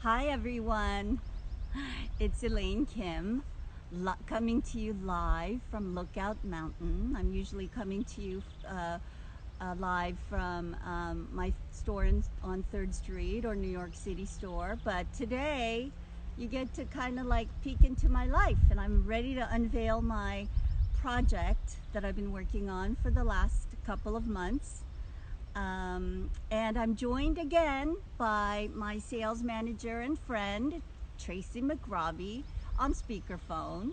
Hi everyone, it's Elaine Kim coming to you live from Lookout Mountain. I'm usually coming to you live from my store on 3rd Street or New York City store, but today you get to kind of like peek into my life, and I'm ready to unveil my project that I've been working on for the last couple of months. And I'm joined again by my sales manager and friend, Tracy McRobbie, on speakerphone.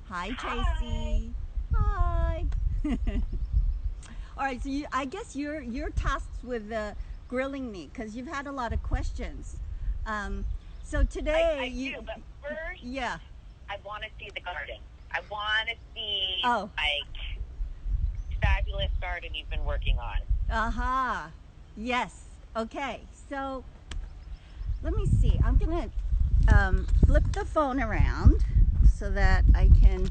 Hi, Hi. Tracy. Hi. All right, so I guess you're tasked with grilling me because you've had a lot of questions. Um, so today, I do, but first, yeah. I want to see the garden. I want to see, Oh, like, fabulous garden you've been working on. aha. Yes. Okay. So let me see. I'm gonna flip the phone around so that I can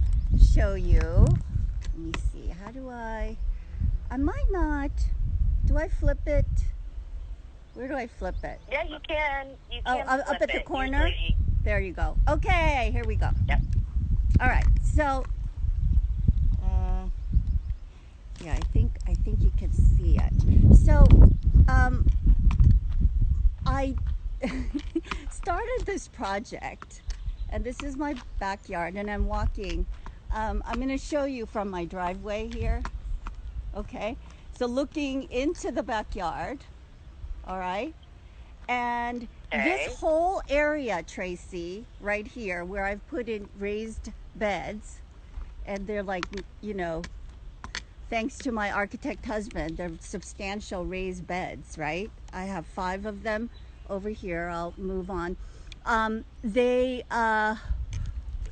show you. Let me see. How do I might not. Do I flip it? Where do I flip it? Yeah, you can. You Oh, can up flip at the it. corner. Usually, There you go. Okay, here we go. yep. All right. So, uh, yeah, I think you can see it. So, um, I started this project, and this is my backyard, and I'm walking. I'm going to show you from my driveway here. Okay, so looking into the backyard, all right, and this Okay. whole area, Tracy, right here, where I've put in raised beds, and they're like, you know, thanks to my architect husband, they're substantial raised beds, right? I have 5 of them over here. I'll move on. They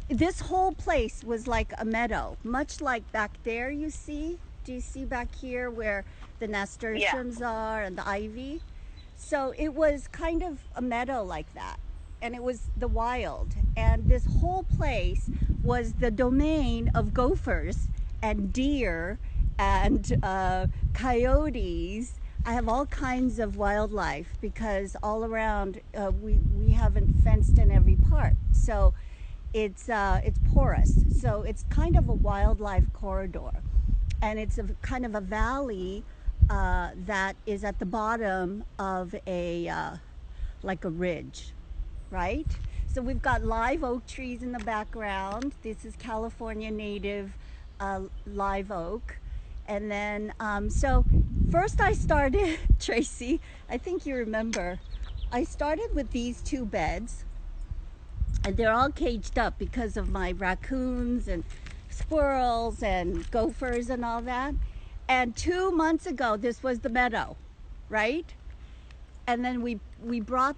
This whole place was like a meadow, much like back there. You see? Do you see back here where the Yeah. nasturtiums are and the ivy? So it was kind of a meadow like that, and it was the wild. And this whole place was the domain of gophers and deer and coyotes. I have all kinds of wildlife because all around we haven't fenced in every part, so it's porous. So it's kind of a wildlife corridor, and it's a kind of a valley that is at the bottom of a like a ridge, right? So we've got live oak trees in the background. This is California native live oak. And then, so first I started, Tracy, I think you remember, I started with these 2 beds, and they're all caged up because of my raccoons and squirrels and gophers and all that. And 2 months ago, this was the meadow, right? And then we bought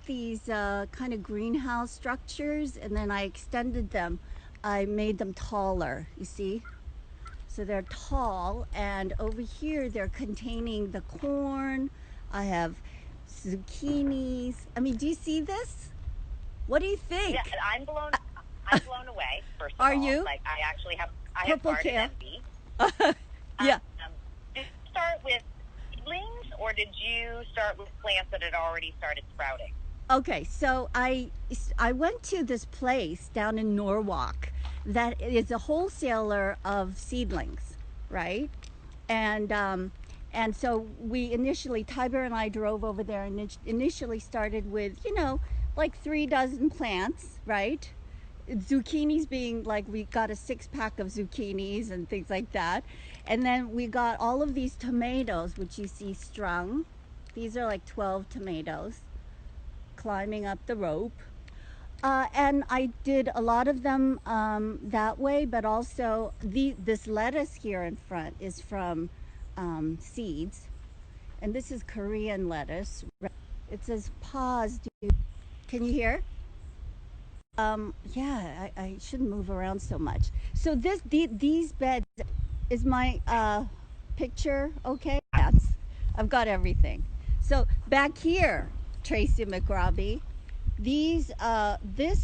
these kind of greenhouse structures, and then I extended them. I made them taller. You see, so they're tall, and over here they're containing the corn. I have zucchinis. I mean, do you see this? What do you Yeah, think? and I'm blown away, first of Are all. you Like, I have purple garden kale? envy. Yeah. Did you start with seedlings, or did you start with plants that had already started sprouting? Okay, so I went to this place down in Norwalk that is a wholesaler of seedlings, right? And and so we initially, Tiber and I drove over there and initially started with, like 3 dozen plants, right? Zucchinis being like, we got a 6 pack of zucchinis and things like that. And then we got all of these tomatoes, which you see strung. These are like 12 tomatoes climbing up the rope. And I did a lot of them that way, but also this lettuce here in front is from seeds, and this is Korean lettuce. It says pause. Can you hear? Yeah, I shouldn't move around so much. So these beds is my picture. Okay, that's, I've got everything. So back here, Tracy McRobbie, this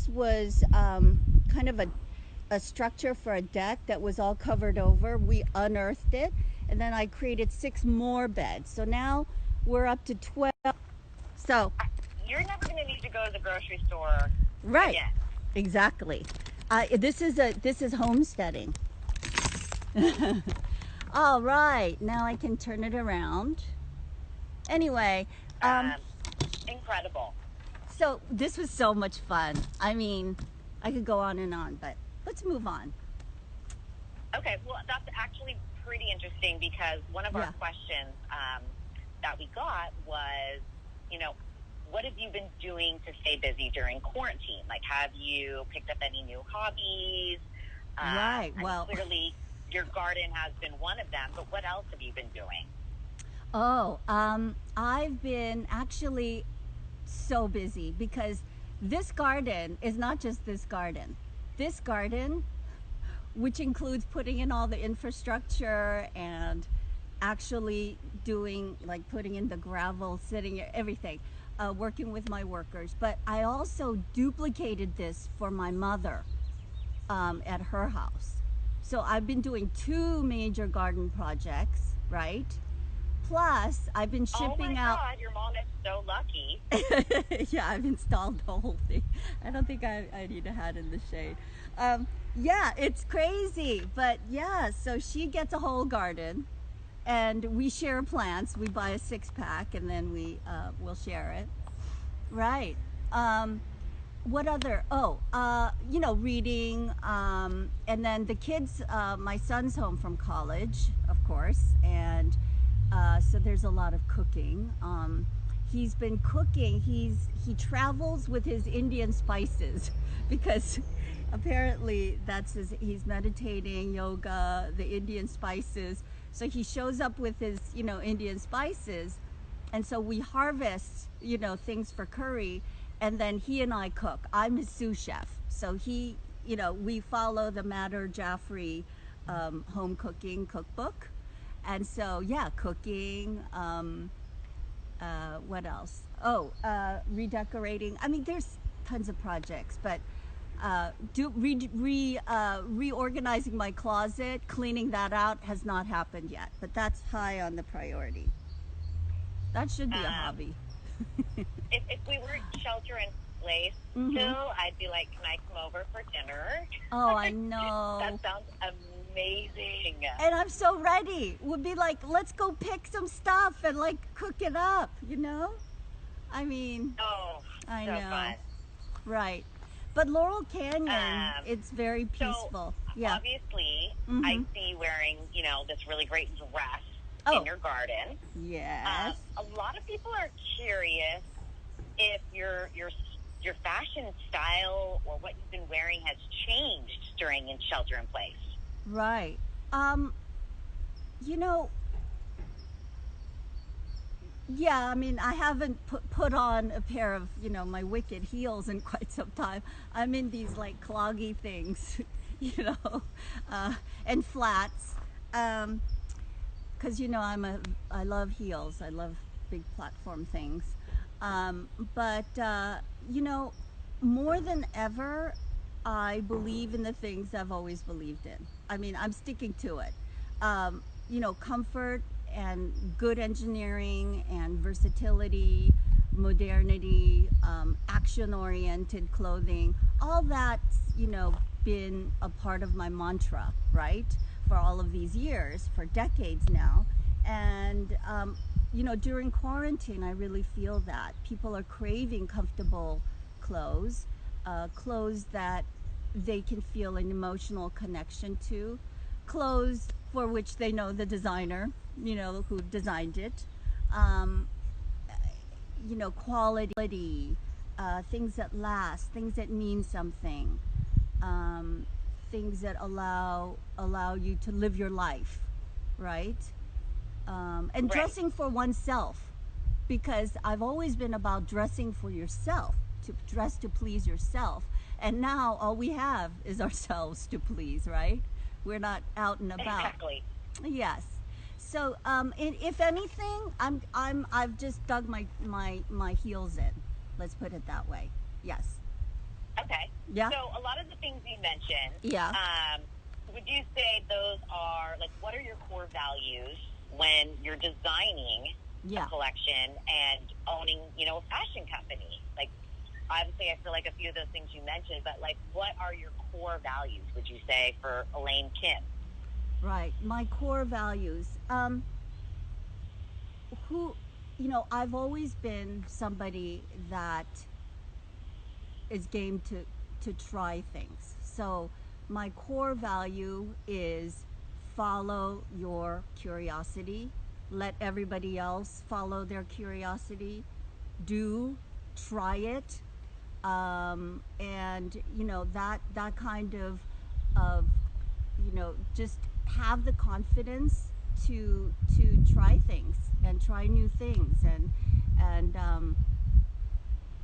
was kind of a structure for a deck that was all covered over. We unearthed it, and then I created 6 more beds. So now we're up to 12. So you're never going to need to go to the grocery store Right. again. Exactly. This is homesteading. All right. Now I can turn it around. Anyway, Incredible. so this was so much fun. I mean, I could go on and on, but let's move on. Okay, well, that's actually pretty interesting because one of our Yeah. questions that we got was, you know, what have you been doing to stay busy during quarantine? Like, have you picked up any new hobbies? Right. I mean, Well, clearly your garden has been one of them, but what else have you been doing? oh, I've been actually so busy because this garden is not just this garden. This garden, which includes putting in all the infrastructure and actually doing, like, putting in the gravel, sitting, everything, working with my workers. But I also duplicated this for my mother at her house. So I've been doing two major garden projects, right? Plus, I've been Oh my shipping out. God, your mom is so lucky. Yeah, I've installed the whole thing. I don't think I need a hat in the shade. Yeah, it's crazy. But yeah, so she gets a whole garden and we share plants. We buy a 6-pack and then we'll share it. Right. What other? Oh, reading. And then the kids, my son's home from college, of course. And so there's a lot of cooking. He's been cooking. He travels with his Indian spices because apparently he's meditating, yoga, the Indian spices. So he shows up with his, Indian spices. And so we harvest, things for curry, and then he and I cook. I'm his sous chef. So we follow the Madhur Jaffrey home cooking cookbook. And so, yeah, cooking. What else? Oh, redecorating. I mean, there's tons of projects, but reorganizing my closet, cleaning that out has not happened yet. But that's high on the priority. That should be a hobby. If we were shelter in place still, I'd be like, can I come over for dinner? Oh, I know. That sounds amazing. And I'm so ready. Would be like, let's go pick some stuff and like cook it up, I mean, Oh, I so know. fun. Right. But Laurel Canyon, it's very peaceful. So, Yeah. obviously, I see you wearing, this really great dress in your garden. Yes. A lot of people are curious if your fashion style or what you've been wearing has changed during shelter in place. Right. You know, yeah, I mean, I haven't put on a pair of, my wicked heels in quite some time. I'm in these like cloggy things, and flats. Because, I love heels. I love big platform things. But, more than ever, I believe in the things I've always believed in. I mean, I'm sticking to it. Comfort and good engineering and versatility, modernity, action-oriented clothing, all that's, been a part of my mantra, right? For all of these years, for decades now. And, during quarantine, I really feel that. People are craving comfortable clothes, clothes that they can feel an emotional connection to, clothes for which they know the designer, who designed it, quality, things that last, things that mean something, things that allow you to live your life, right? And Right. Dressing for oneself, because I've always been about dressing for yourself, to dress to please yourself. And now all we have is ourselves to please, right? We're not out and about. Exactly. Yes. So, if anything, I've just dug my heels in. Let's put it that way. Yes. Okay. Yeah. So a lot of the things you mentioned, Yeah. would you say those are, like, what are your core values when you're designing Yeah. a collection and owning, a fashion company? obviously I feel like a few of those things you mentioned, but like, what are your core values, would you say, for Elaine Kim? Right. My core values. Who, I've always been somebody that is game to try things. So my core value is follow your curiosity. Let everybody else follow their curiosity. Try it, and that kind of just have the confidence to try things and try new things and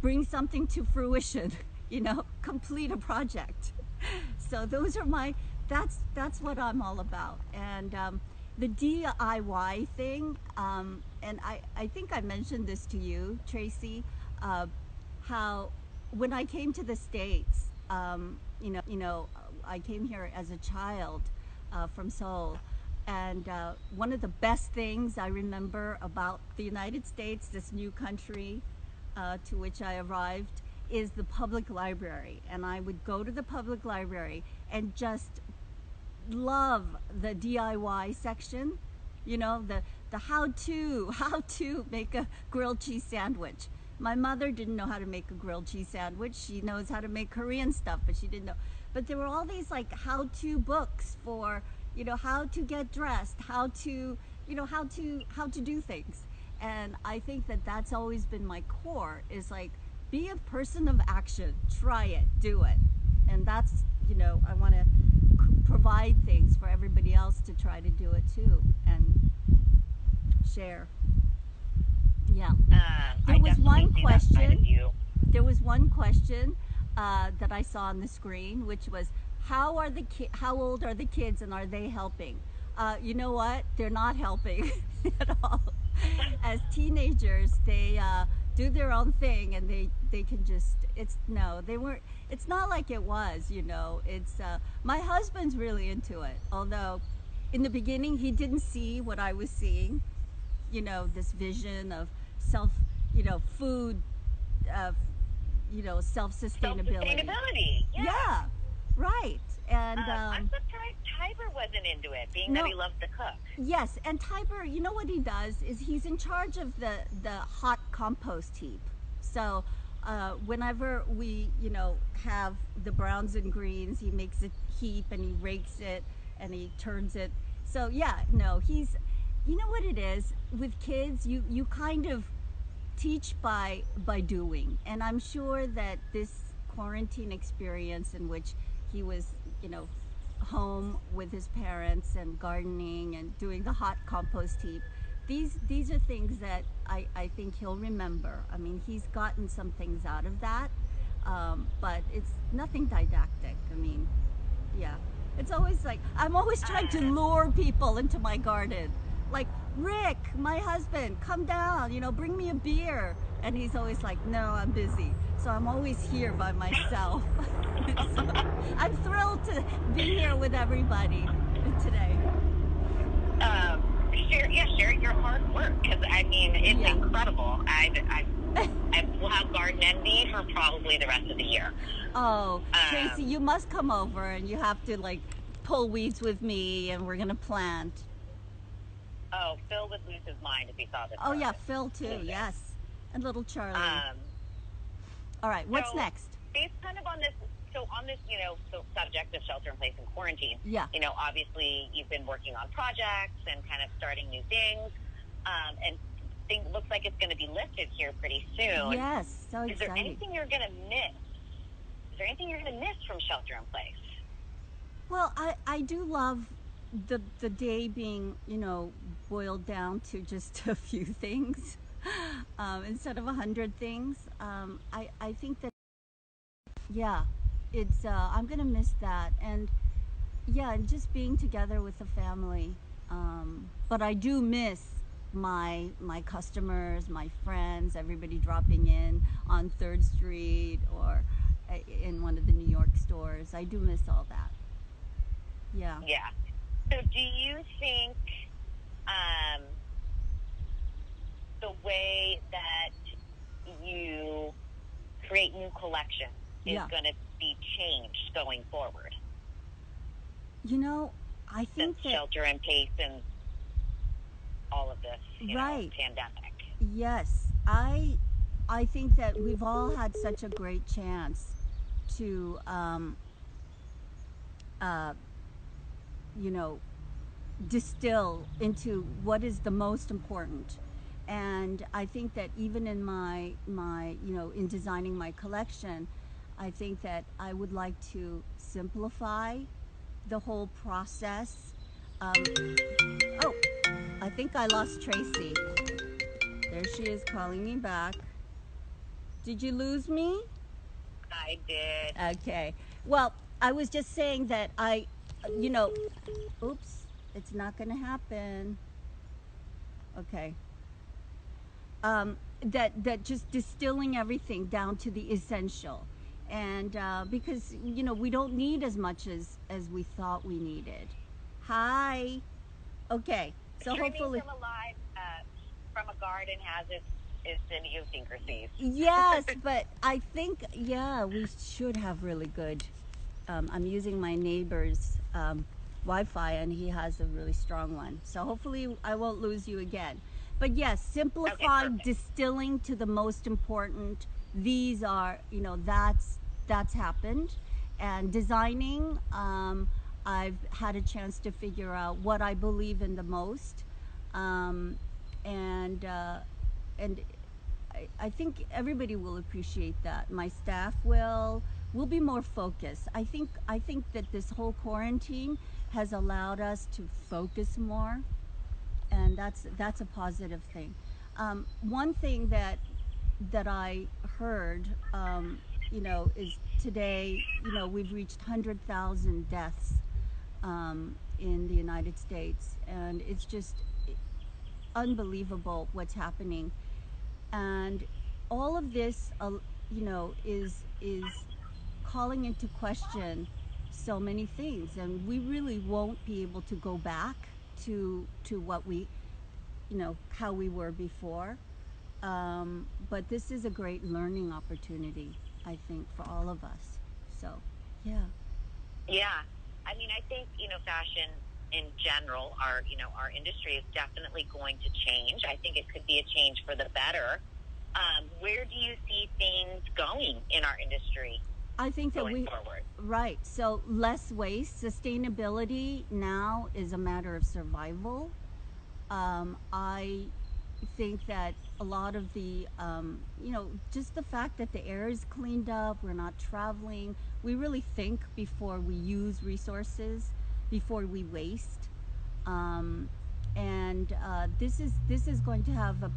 bring something to fruition. Complete a project. So those are that's what I'm all about. And the DIY thing, and I think I mentioned this to you, Tracy, how when I came to the States, I came here as a child from Seoul. And one of the best things I remember about the United States, this new country to which I arrived, is the public library. And I would go to the public library and just love the DIY section. The how to make a grilled cheese sandwich. My mother didn't know how to make a grilled cheese sandwich. She knows how to make Korean stuff, but she didn't know. But there were all these like how-to books for, how to get dressed, how to do things. And I think that that's always been my core, is like, be a person of action, try it, do it. And that's, I want to provide things for everybody else to try to do it too and share. Yeah. There was one question. There was one question that I saw on the screen, which was, how old are the kids, and are they helping? You know what? They're not helping at all. As teenagers, they do their own thing, and they can just, they weren't. It's not like it was. It's my husband's really into it. Although, in the beginning, he didn't see what I was seeing. This vision of food, self-sustainability. Yeah, right. And I'm surprised Tiber wasn't into it, being that he loves to cook. Yes, and Tiber, what he does is he's in charge of the hot compost heap. So whenever we, have the browns and greens, he makes a heap and he rakes it and he turns it. So yeah, no, he's, what it is with kids, you kind of teach by doing. And I'm sure that this quarantine experience, in which he was, home with his parents and gardening and doing the hot compost heap, these are things that I think he'll remember. I mean, he's gotten some things out of that, but it's nothing didactic. I mean, yeah, it's always like, I'm always trying to lure people into my garden. Like, Rick, my husband, come down, bring me a beer. And he's always like, no, I'm busy. So I'm always here by myself. So I'm thrilled to be here with everybody today. Share your hard work, because I mean, it's incredible. I will have garden envy for probably the rest of the year. Oh, Tracy, you must come over, and you have to like pull weeds with me, and we're gonna plant. Oh, Phil would lose his mind if he saw this. Oh yeah, Phil too. Yes, and little Charlie. All right, what's next? Based kind of on this, so subject of shelter in place and quarantine. Yeah. Obviously you've been working on projects and kind of starting new things, and things looks like it's going to be lifted here pretty soon. Yes, so exciting. Is there anything you're going to miss? Is there anything you're going to miss from shelter in place? Well, I do love the day being, boiled down to just a few things instead of 100 things. I think that, yeah, it's I'm gonna miss that, and yeah, and just being together with the family. But I do miss my customers, my friends, everybody dropping in on 3rd Street or in one of the New York stores. I do miss all that. Yeah. Yeah. So do you think the way that you create new collections is Yeah. going to be changed going forward You know, I since think that, shelter in place and all of this, right. pandemic. Yes. I think that we've all had such a great chance to uh, you know, distill into what is the most important. And I think that even in my in designing my collection, I think that I would like to simplify the whole process. um, oh, I think I lost Tracy. There she is calling me back. Did you lose me? I did. Okay. Well, I was just saying that you know, oops, it's not going to happen. Okay. That just distilling everything down to the essential, and because we don't need as much as we thought we needed. Hi. Okay. So Streaming hopefully, from a live from a garden has its idiosyncrasies. yes. But I think, yeah, we should have really good. I'm using my neighbor's Wi-Fi, and he has a really strong one. So hopefully, I won't lose you again. But yes, Okay, simplifying, perfect. distilling to the most important. These are, that's happened, and designing. I've had a chance to figure out what I believe in the most, um, and and I think everybody will appreciate that. My staff will be more focused. I think that this whole quarantine has allowed us to focus more, and that's a positive thing. One thing that I heard, is today. We've reached 100,000 deaths in the United States, and it's just unbelievable what's happening. And all of this, is calling into question so many things, and we really won't be able to go back to what we, how we were before. But this is a great learning opportunity, I think, for all of us. So, yeah. Yeah. I mean, I think, fashion in general, our industry is definitely going to change. I think it could be a change for the better. Where do you see things going in our industry I think that going forward? right. So, less waste, sustainability now is a matter of survival. I think that a lot of the, just the fact that the air is cleaned up, we're not traveling, we really think before we use resources, before we waste. And this is going to have a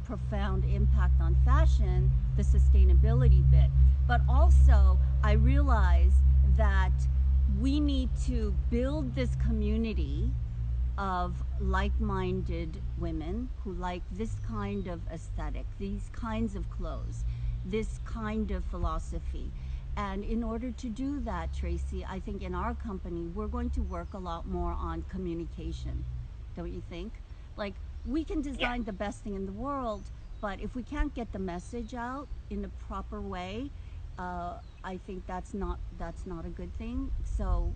profound impact on fashion, the sustainability bit. But also, I realize that we need to build this community of like-minded women who like this kind of aesthetic, these kinds of clothes, this kind of philosophy. And in order to do that, Tracy, I think in our company, we're going to work a lot more on communication. Don't you think? Like, we can Yeah. design the best thing in the world, but if we can't get the message out in a proper way, I think that's not a good thing. So,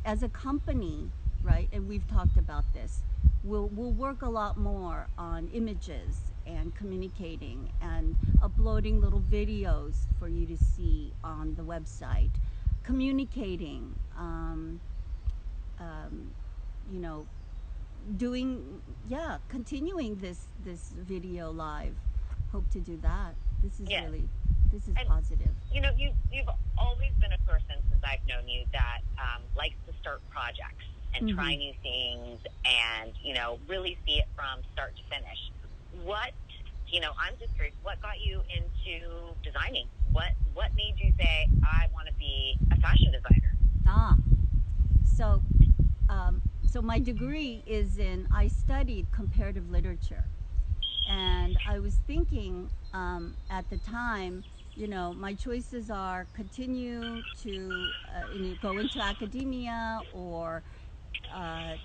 as a company, right? And we've talked about this. We'll work a lot more on images and communicating and uploading little videos for you to see on the website, communicating, um, you know, doing, yeah, continuing this video live. Hope to do that. This is Yes. really, this is And positive. you've always been a person since I've known you that likes to start projects and Mm-hmm. try new things and really see it from start to finish. What I'm just curious. What got you into designing? What made you say I want to be a fashion designer? Ah, so so my degree is in, I studied comparative literature, and I was thinking, at the time, my choices are continue to go into academia, or uh,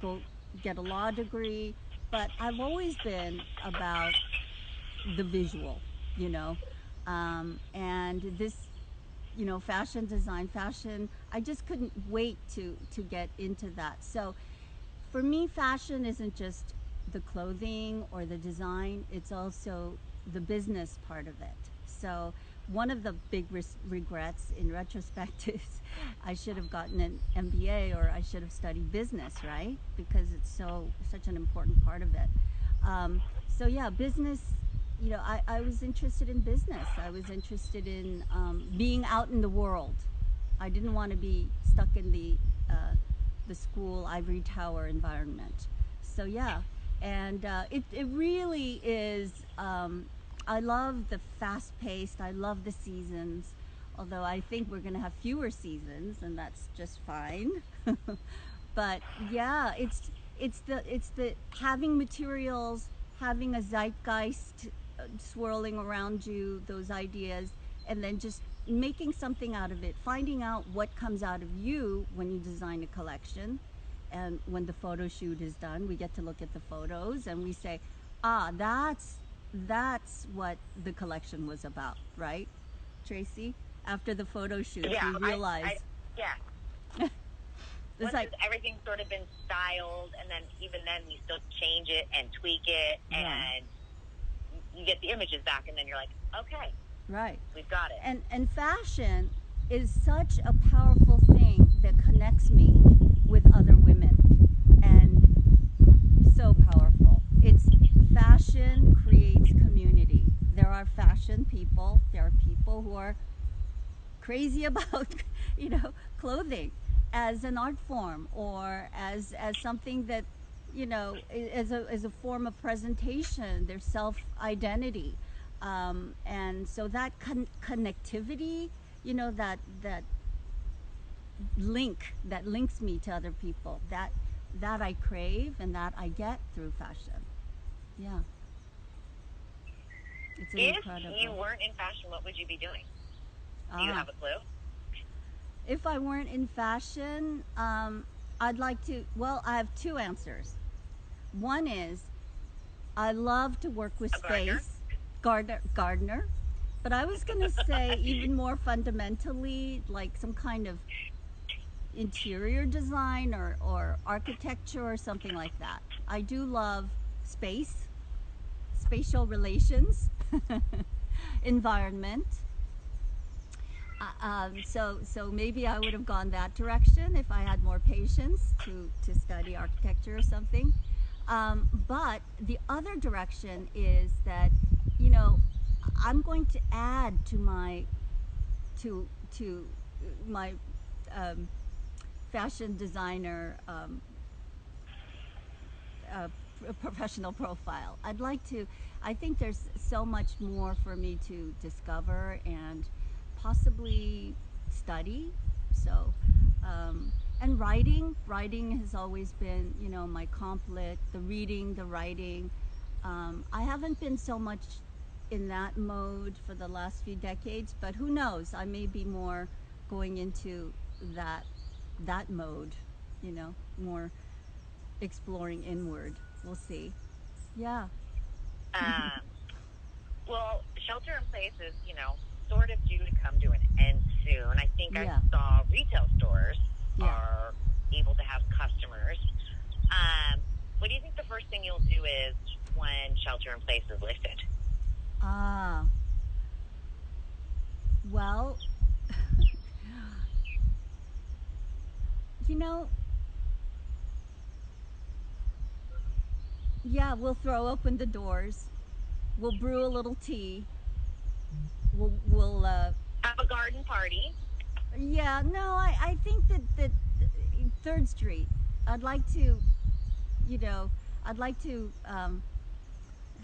go get a law degree. But I've always been about the visual. you know. And this, fashion design, fashion, I just couldn't wait to get into that. So for me, fashion isn't just the clothing or the design, it's also the business part of it. So one of the big regrets in retrospect is I should have gotten an MBA, or I should have studied business, right? Because it's such an important part of it. So yeah, business. I was interested in business. I was interested in being out in the world. I didn't want to be stuck in the school ivory tower environment. So yeah, and it really is. I love the fast paced. I love the seasons. Although I think we're going to have fewer seasons, and that's just fine. But yeah, it's the having materials, having a zeitgeist swirling around you, those ideas, and then just making something out of it, finding out what comes out of you when you design a collection. And when the photo shoot is done, we get to look at the photos and we say, that's what the collection was about, right, Tracy? After the photo shoot, Yeah, we realize yeah. it's Once like everything's sort of been styled, and then even then we still change it and tweak it, right, and you get the images back, and then you're like, okay, right. we've got it. And fashion is such a powerful thing that connects me with other women, and so powerful. It's fashion creates community. There are fashion people. There are people who are crazy about clothing as an art form, or as something that as a form of presentation, their self identity. And so that connectivity, that that links me to other people, that I crave and that I get through fashion. Yeah, it's an If incredible. you weren't in fashion, what would you be doing? Do you have a clue? If I weren't in fashion, I'd like to. Well, I have two answers. One is I love to work with space, gardener. But I was going to say even more fundamentally, like some kind of interior design or architecture or something like that. I do love space, spatial relations, environment. So maybe I would have gone that direction if I had more patience to study architecture or something. But the other direction is that, I'm going to add to my fashion designer professional profile. I think there's so much more for me to discover and possibly study. So, and writing has always been, my complet, the reading, the writing. I haven't been so much in that mode for the last few decades, but who knows? I may be more going into that mode, more exploring inward. We'll see. Yeah. Well, shelter in place is, sort of due to come to an end soon. I think Yeah. I saw retail stores Yeah. are able to have customers. What do you think the first thing you'll do is when shelter in place is lifted? Well, yeah, we'll throw open the doors. We'll brew a little tea. We'll have a garden party. Yeah, no, I think that 3rd Street. I'd like to, I'd like to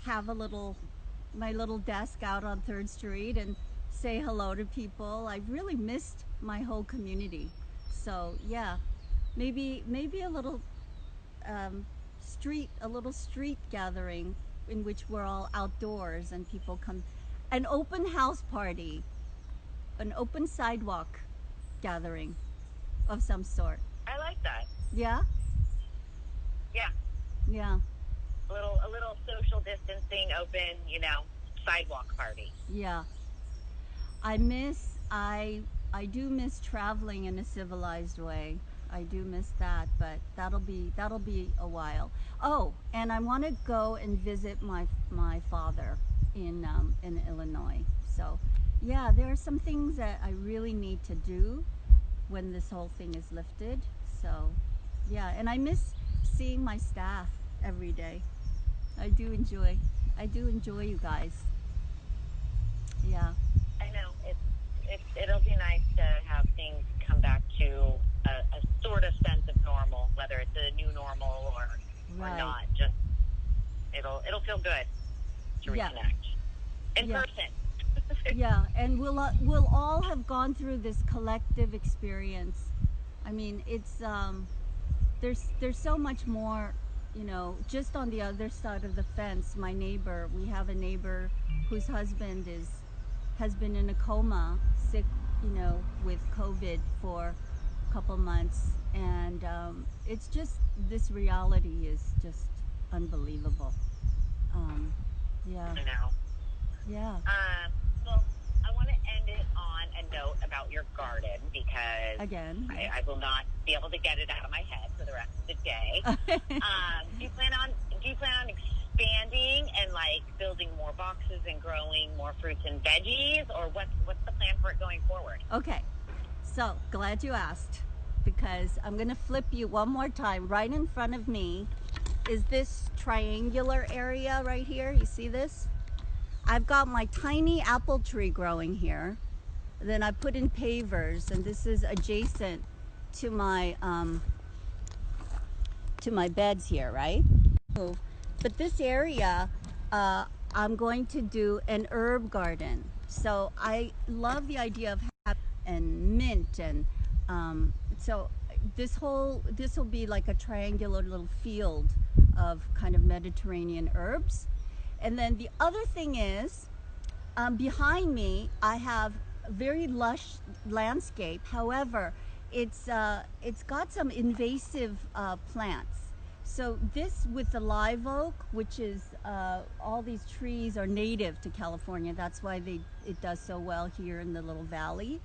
have my little desk out on 3rd Street and say hello to people. I've really missed my whole community. So yeah, maybe a little street gathering in which we're all outdoors and people come, an open house party, an open sidewalk gathering of some sort. I like that. Yeah? Yeah. Yeah. A little social distancing, open, sidewalk party. Yeah. I miss I do miss traveling in a civilized way. I do miss that, but that'll be a while. Oh, and I want to go and visit my father in Illinois. So, yeah, there are some things that I really need to do when this whole thing is lifted. So, yeah, and I miss seeing my staff every day. I do enjoy you guys. Yeah. I know it'll be nice to have things come back to a sort of sense of normal, whether it's a new normal or Right. not. Just it'll feel good to Yeah. reconnect in Yeah. person. Yeah, and we'll all have gone through this collective experience. I mean, it's there's so much more, just on the other side of the fence. My neighbor, we have a neighbor whose husband has been in a coma, sick, with COVID for a couple months, and it's just, this reality is just unbelievable. Um, yeah, I know. yeah, Well, I want to end it on a note about your garden because again. I will not be able to get it out of my head for the rest of the day. Do you plan on expanding and like building more boxes and growing more fruits and veggies, or what's the plan for it going forward? Okay, so glad you asked, because I'm gonna flip you one more time. Right in front of me is this triangular area right here. You see this? I've got my tiny apple tree growing here. Then I put in pavers, and this is adjacent to my beds here, right? But this area, uh, I'm going to do an herb garden. So I love the idea of having and mint, and so this will be like a triangular little field of kind of Mediterranean herbs. And then the other thing is, behind me, I have a very lush landscape. However, it's got some invasive plants. So this, with the live oak, which is all these trees are native to California. That's why it does so well here in the little valley.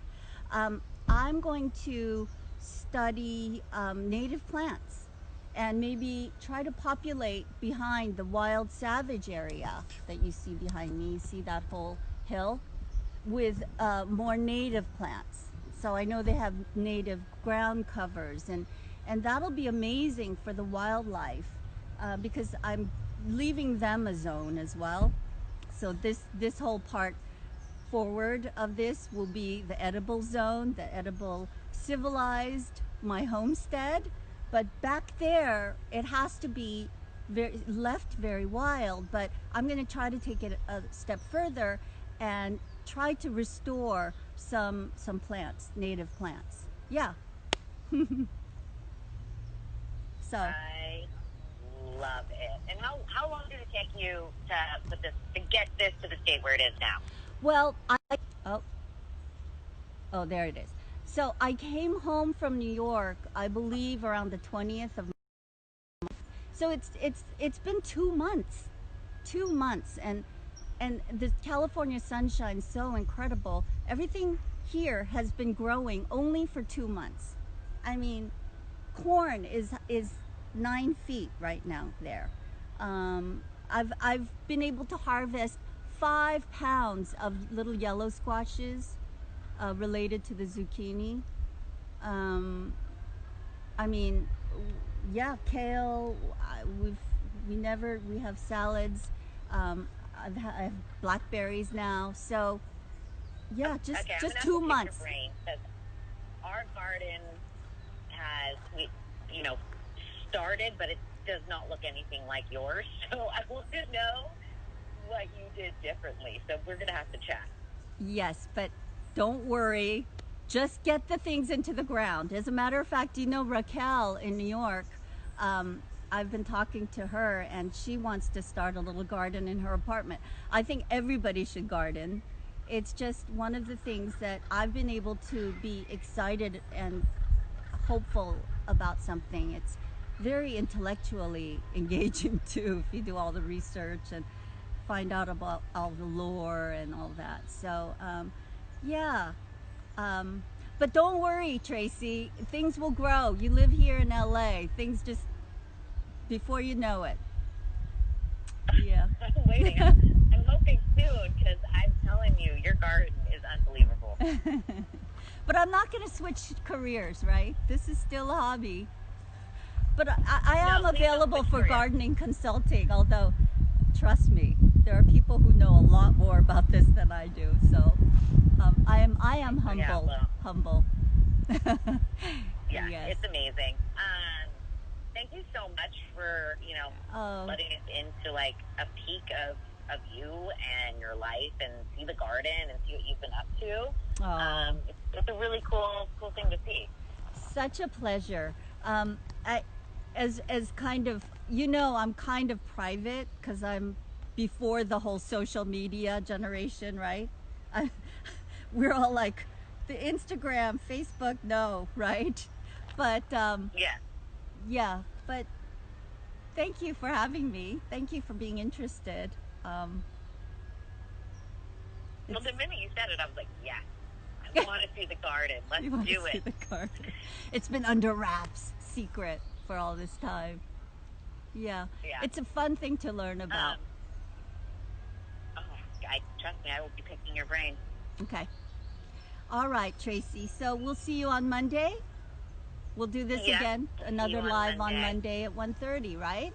I'm going to study native plants and maybe try to populate behind the wild savage area that you see behind me. You see that whole hill with more native plants. So I know they have native ground covers, and that'll be amazing for the wildlife, because I'm leaving them a zone as well. So this whole part forward of this will be the edible zone, the edible civilized, my homestead. But back there, it has to be left very wild. But I'm going to try to take it a step further and try to restore some plants, native plants. Yeah. So I love it. And how long did it take you to get this to the state where it is now? well, oh oh there it is. So I came home from New York, I believe, around the 20th of. So it's been 2 months, 2 months, and the California sunshine is so incredible. Everything here has been growing only for 2 months. I mean, corn is 9 feet right now there. I've been able to harvest 5 pounds of little yellow squashes related to the zucchini. Um, I mean, yeah, kale. We have salads. I have blackberries now. So yeah, just Okay, I'm just gonna have two to pick your months. brain because our garden has you know started, but it does not look anything like yours. So I want to know what you did differently. So we're gonna have to chat. Yes, but don't worry. Just get the things into the ground. As a matter of fact, Raquel in New York? I've been talking to her, and she wants to start a little garden in her apartment. I think everybody should garden. It's just one of the things that I've been able to be excited and hopeful about something. It's very intellectually engaging too, if you do all the research, and find out about all the lore and all that. So, yeah. Um, but don't worry, Tracy. Things will grow. You live here in LA. Things just, before you know it. Yeah. I'm waiting. I'm hoping soon because I'm telling you, your garden is unbelievable. But I'm not going to switch careers, right? This is still a hobby. But I am No, please don't available switch for careers. gardening consulting, although, trust me, there are people who know a lot more about this than I do. So I am humble. Yeah, well. Humble. Yeah, Yes. it's amazing. Thank you so much for Oh, letting us into like a peek of you and your life and see the garden and see what you've been up to. oh, It's a really cool thing to see. such a pleasure. I, as kind of, I'm kind of private because I'm before the whole social media generation, right? I, we're all like the Instagram, Facebook, no, right? But Yeah. yeah, but thank you for having me. Thank you for being interested. Um, Well, it's the minute you said it, I was like, yes, I want to see the garden. Let's you want do to see it. the garden. It's been under wraps, secret for all this time. Yeah, Yeah. it's a fun thing to learn about. Oh, trust me, I will be picking your brain. Okay. All right, Tracy. So we'll see you on Monday. We'll do this Yep. again, We'll see another you on live on Monday. Monday at 1:30, right?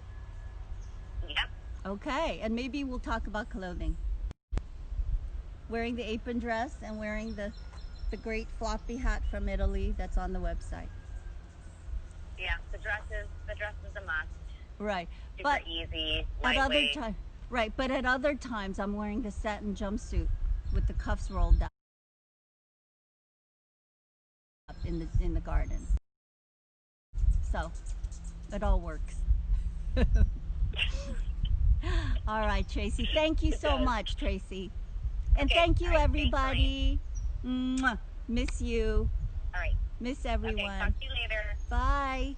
Yep. Okay, and maybe we'll talk about clothing. Wearing the apron dress and wearing the great floppy hat from Italy that's on the website. Yeah. The dress is a must. Right. Super But easy, at other lightweight. times, right, but at other times I'm wearing the satin jumpsuit with the cuffs rolled up in the garden. So, it all works. All right, Tracy. Thank you It so does. much, Tracy. And Okay. thank you, All right, thanks, everybody. Mwah. Miss you. All right. Miss Okay. everyone. Talk to you later. Bye.